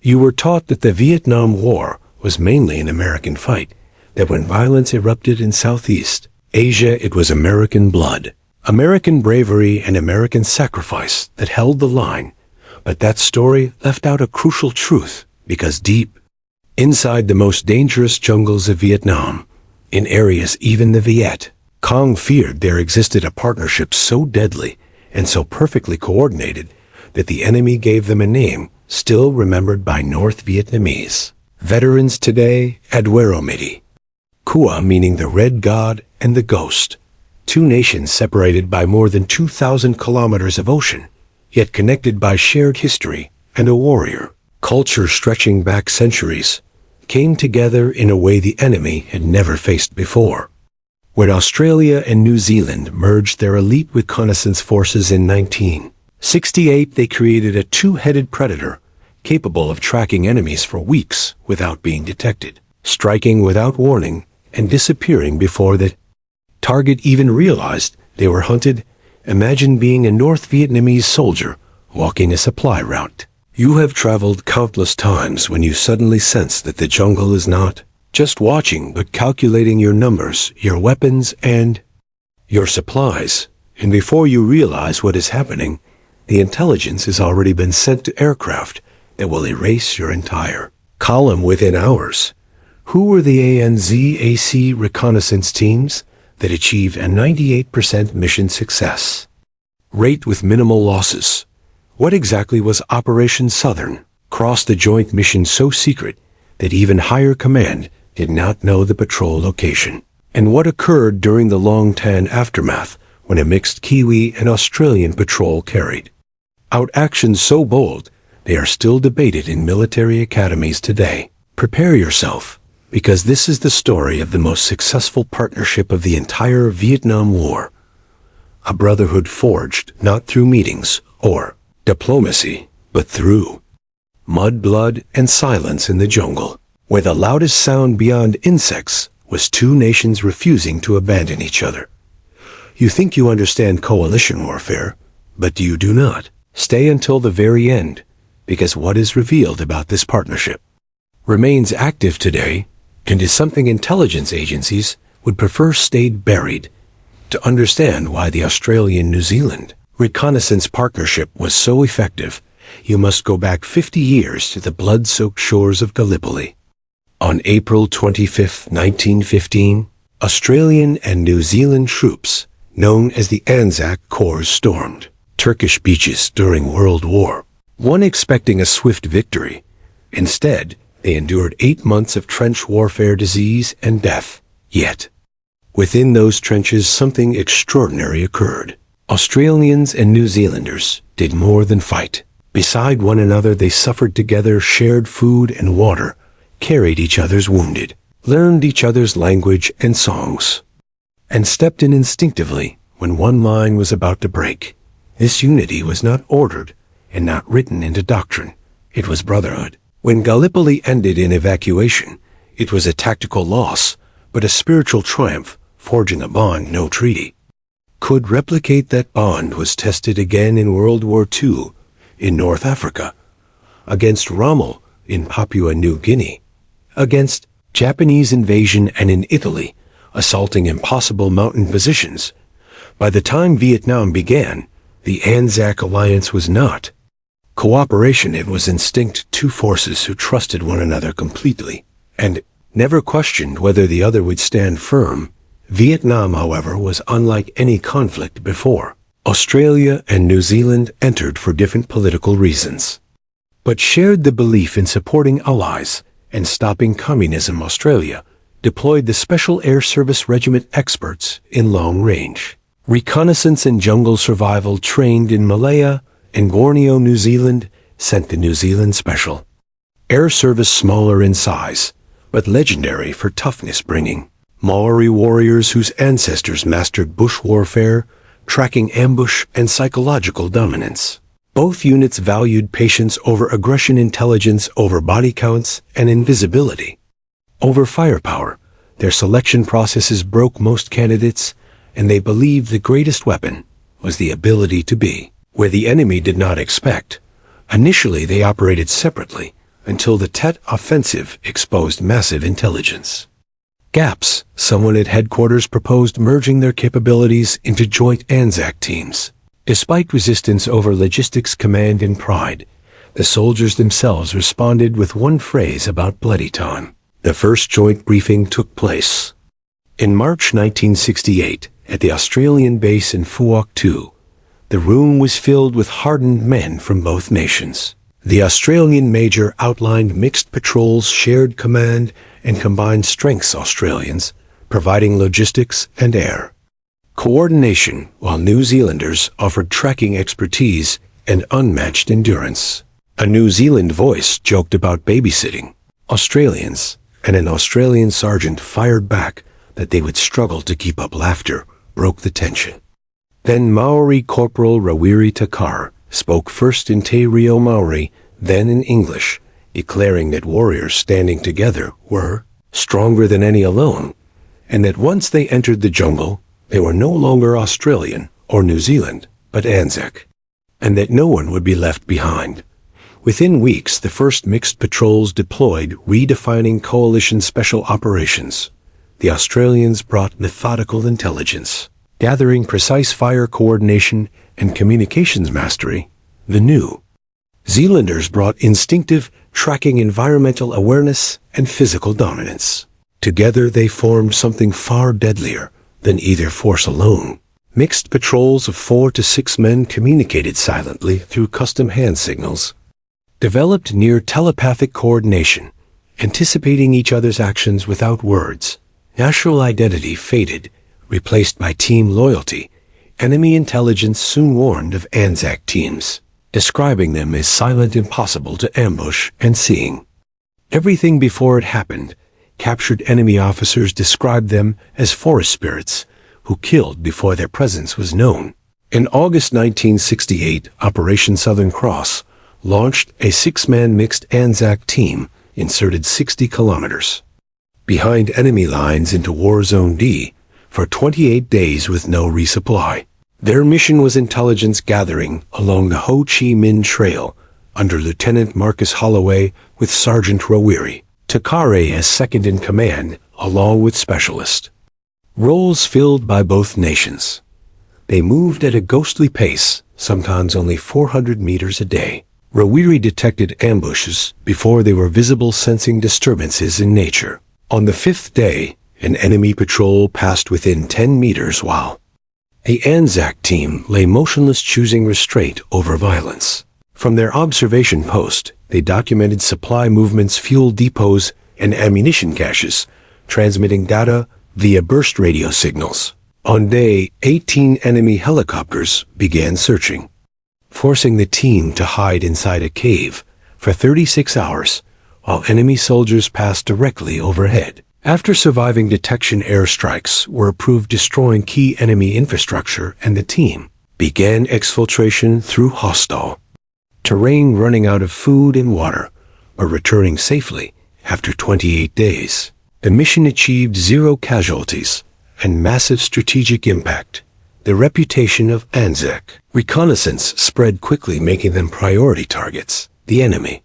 You were taught that the Vietnam War was mainly an American fight, that when violence erupted in Southeast Asia, it was American blood, American bravery, and American sacrifice that held the line. But that story left out a crucial truth, because deep inside the most dangerous jungles of Vietnam, in areas even the Viet Cong feared, there existed a partnership so deadly and so perfectly coordinated that the enemy gave them a name still remembered by North Vietnamese veterans today, Adweromidi. Kua meaning the Red God and the Ghost. Two nations separated by more than 2,000 kilometers of ocean, yet connected by shared history and a warrior culture stretching back centuries, came together in a way the enemy had never faced before. When Australia and New Zealand merged their elite reconnaissance forces in 1968, they created a two-headed predator capable of tracking enemies for weeks without being detected, striking without warning, and disappearing before the target even realized they were hunted. Imagine being a North Vietnamese soldier walking a supply route. You have traveled countless times when you suddenly sense that the jungle is not just watching but calculating your numbers, your weapons, and your supplies. And before you realize what is happening, the intelligence has already been sent to aircraft that will erase your entire column within hours. Who were the ANZAC reconnaissance teams that achieved a 98% mission success rate with minimal losses? What exactly was Operation Southern Cross, the joint mission so secret that even higher command did not know the patrol location? And what occurred during the Long Tan aftermath when a mixed Kiwi and Australian patrol carried out actions so bold they are still debated in military academies today? Prepare yourself, because this is the story of the most successful partnership of the entire Vietnam War. A brotherhood forged not through meetings or diplomacy, but through mud, blood, and silence in the jungle, where the loudest sound beyond insects was two nations refusing to abandon each other. You think you understand coalition warfare, but you do not. Stay until the very end, because what is revealed about this partnership remains active today and is something intelligence agencies would prefer stayed buried. To understand why the Australian-New Zealand reconnaissance partnership was so effective, you must go back 50 years to the blood-soaked shores of Gallipoli. On April 25, 1915, Australian and New Zealand troops, known as the ANZAC Corps, stormed Turkish beaches during World War I, expecting a swift victory. Instead, they endured 8 months of trench warfare, disease, and death. Yet, within those trenches, something extraordinary occurred. Australians and New Zealanders did more than fight. Beside one another, they suffered together, shared food and water, carried each other's wounded, learned each other's language and songs, and stepped in instinctively when one line was about to break. This unity was not ordered and not written into doctrine. It was brotherhood. When Gallipoli ended in evacuation, it was a tactical loss, but a spiritual triumph, forging a bond no treaty could replicate. That bond was tested again in World War II, in North Africa, against Rommel in Papua New Guinea, against Japanese invasion, and in Italy, assaulting impossible mountain positions. By the time Vietnam began, the ANZAC alliance was not cooperation, it was instinct. Two forces who trusted one another completely, and never questioned whether the other would stand firm. Vietnam, however, was unlike any conflict before. Australia and New Zealand entered for different political reasons, but shared the belief in supporting allies and stopping communism. Australia deployed the Special Air Service Regiment experts in long-range reconnaissance and jungle survival trained in Malaya and Borneo. New Zealand sent the New Zealand Special Air Service, smaller in size, but legendary for toughness, bringing Maori warriors whose ancestors mastered bush warfare, tracking ambush, and psychological dominance. Both units valued patience over aggression, intelligence over body counts, and invisibility over firepower. Their selection processes broke most candidates, and they believed the greatest weapon was the ability to be where the enemy did not expect. Initially, they operated separately, until the Tet Offensive exposed massive intelligence gaps. Someone at headquarters proposed merging their capabilities into joint ANZAC teams. Despite resistance over logistics, command, and pride, the soldiers themselves responded with one phrase about bloody time. The first joint briefing took place in March 1968 at the Australian base in Phuoc 2. The room was filled with hardened men from both nations. The Australian major outlined mixed patrols, shared command, and combined strengths Australians, providing logistics and air coordination, while New Zealanders offered tracking expertise and unmatched endurance. A New Zealand voice joked about babysitting Australians, and an Australian sergeant fired back that they would struggle to keep up. Laughter broke the tension. Then Maori Corporal Rawiri Takar spoke first in Te Reo Maori, then in English, declaring that warriors standing together were stronger than any alone, and that once they entered the jungle, they were no longer Australian or New Zealand, but ANZAC, and that no one would be left behind. Within weeks, the first mixed patrols deployed, redefining coalition special operations. The Australians brought methodical intelligence, gathering precise fire coordination and communications mastery. The New Zealanders brought instinctive tracking, environmental awareness, and physical dominance. Together they formed something far deadlier than either force alone. Mixed patrols of 4 to 6 men communicated silently through custom hand signals, developed near telepathic coordination, anticipating each other's actions without words. National identity faded, replaced by team loyalty. Enemy intelligence soon warned of ANZAC teams, describing them as silent, impossible to ambush, and seeing everything before it happened. Captured enemy officers described them as forest spirits who killed before their presence was known. In August 1968, Operation Southern Cross launched a 6-man mixed ANZAC team inserted 60 kilometers behind enemy lines into War Zone D for 28 days with no resupply. Their mission was intelligence gathering along the Ho Chi Minh Trail under Lieutenant Marcus Holloway with Sergeant Rawiri Takare as second in command, along with specialist roles filled by both nations. They moved at a ghostly pace, sometimes only 400 meters a day. Rawiri detected ambushes before they were visible, sensing disturbances in nature. On the 5th day, an enemy patrol passed within 10 meters while a ANZAC team lay motionless, choosing restraint over violence. From their observation post, they documented supply movements, fuel depots, and ammunition caches, transmitting data via burst radio signals. On day 18, enemy helicopters began searching, forcing the team to hide inside a cave for 36 hours, while enemy soldiers passed directly overhead. After surviving detection, airstrikes were approved, destroying key enemy infrastructure, and the team began exfiltration through hostile terrain, running out of food and water, but returning safely after 28 days. The mission achieved 0 casualties and massive strategic impact. The reputation of ANZAC reconnaissance spread quickly, making them priority targets. The enemy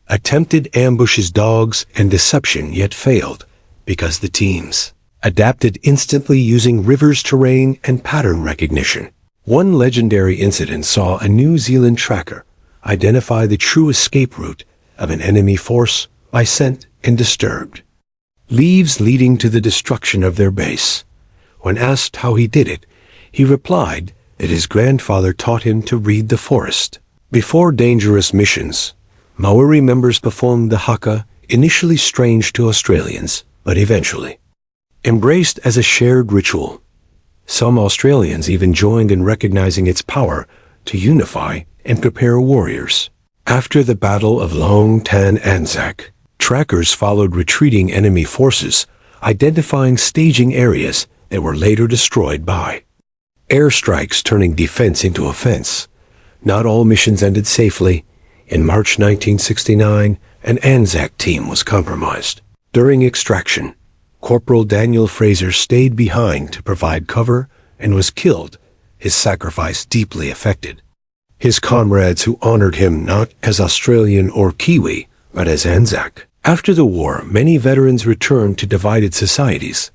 attempted ambushes, dogs, and deception, yet failed because the teams adapted instantly, using rivers, terrain, and pattern recognition. One legendary incident saw a New Zealand tracker identify the true escape route of an enemy force by scent and disturbed leaves, leading to the destruction of their base. When asked how he did it, he replied that his grandfather taught him to read the forest. Before dangerous missions, Maori members performed the haka, initially strange to Australians, but eventually embraced as a shared ritual. Some Australians even joined in, recognizing its power to unify and prepare warriors. After the Battle of Long Tan ANZAC, trackers followed retreating enemy forces, identifying staging areas that were later destroyed by airstrikes, turning defense into offense. Not all missions ended safely. In March 1969, an ANZAC team was compromised. During extraction, Corporal Daniel Fraser stayed behind to provide cover and was killed, his sacrifice deeply affected his comrades, who honored him not as Australian or Kiwi, but as ANZAC. After the war, many veterans returned to divided societies,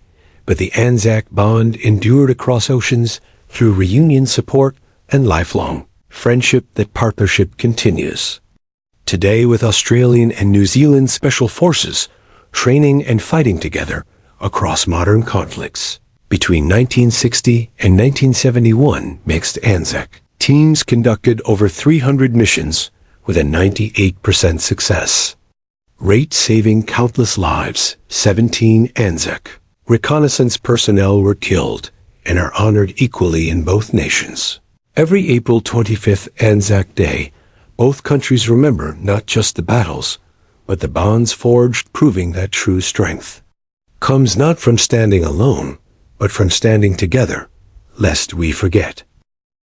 but the ANZAC bond endured across oceans through reunion support and lifelong friendship. That partnership continues today with Australian and New Zealand Special Forces training and fighting together across modern conflicts. Between 1960 and 1971, mixed ANZAC teams conducted over 300 missions with a 98% success rate, saving countless lives. 17 ANZAC reconnaissance personnel were killed and are honored equally in both nations. Every April 25th ANZAC Day, both countries remember not just the battles, but the bonds forged, proving that true strength comes not from standing alone, but from standing together, lest we forget.